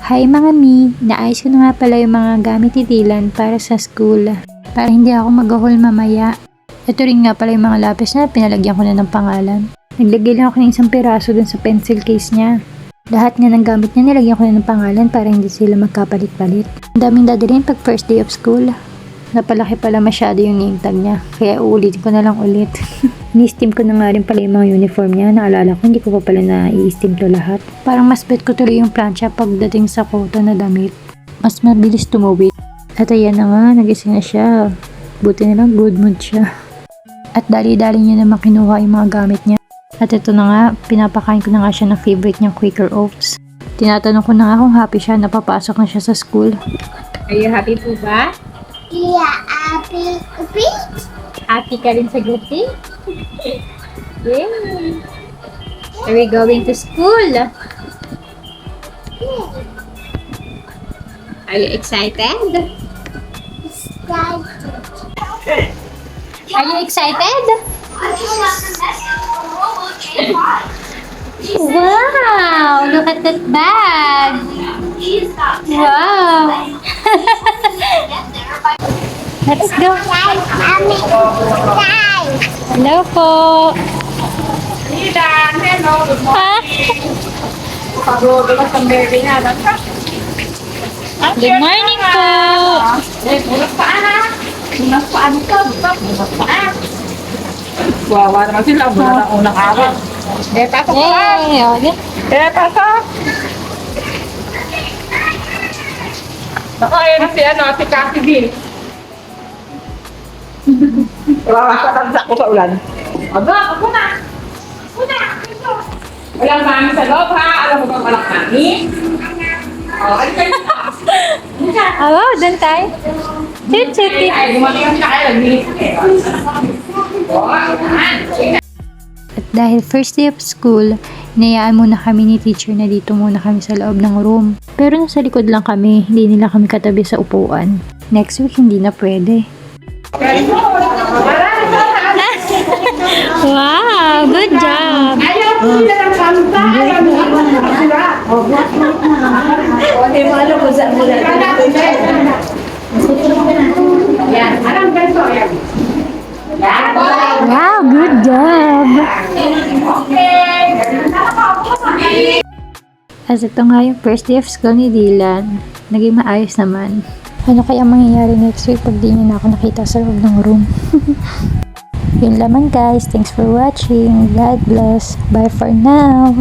Hi mga mi, naayos ko na nga pala yung mga gamit ni Dylan para sa school. Para hindi ako mag-haul mamaya. Ito rin nga pala yung mga lapis na pinalagyan ko na ng pangalan. Naglagay lang ako ng isang piraso dun sa pencil case niya. Lahat nga ng gamit niya nilagyan ko na ng pangalan para hindi sila magkapalit-palit. Ang daming dadalhin pag first day of school. Napalaki pala masyado yung name tag niya, kaya uulitin ko na lang ulit. Ni-steam ko na nga rin pala yung mga uniform niya. Naalala ko, hindi ko pa pala na-i-steam to lahat. Parang mas bet ko tuloy yung plancha pagdating sa kota na damit. Mas mabilis tumawid. At ayan na nga, nagising na siya. Buti na lang good mood siya. At dali-dali niya naman kinuha yung mga gamit niya. At ito na nga, pinapakain ko na nga siya ng favorite niyang Quaker Oats. Tinatanong ko na nga kung happy siya na papasok na siya sa school. Are you happy po ba? Yeah, happy. Happy ka rin sa guti? Yay! Are we going to school? Are you excited? Are you excited? Wow! Look at that bag! Wow! Let's go! Hello po! Ha? Good morning po! Wawa naman sila, mula ng unang araw. Pasok ka! Yay! Pasok! Baka yun na si Cassie B. Wawasak ko sa ulan. Ako na! Walang mami sa loob ha? Alam mo bang walang mami? Ay kayo na! Oh, dun tayo. Chit-chit. Ay, gumagamit na kayo. At dahil first day of school, inayaan muna kami ni teacher na dito muna kami sa loob ng room. Pero nasa likod lang kami, hindi nila kami katabi sa upuan. Next week, hindi na pwede. Wow, good job. Ayaw ko sila ng kanta. Ayaw mo sila. Malo ko sa mula. Yan. Anong ganito? Yan. Wow, good job! As ito nga yung first day of school ni Dylan, naging maayos naman. Ano kaya mangyayari next week pag di niya na ako nakita sa loob ng room? Yun lamang guys, thanks for watching. God bless. Bye for now.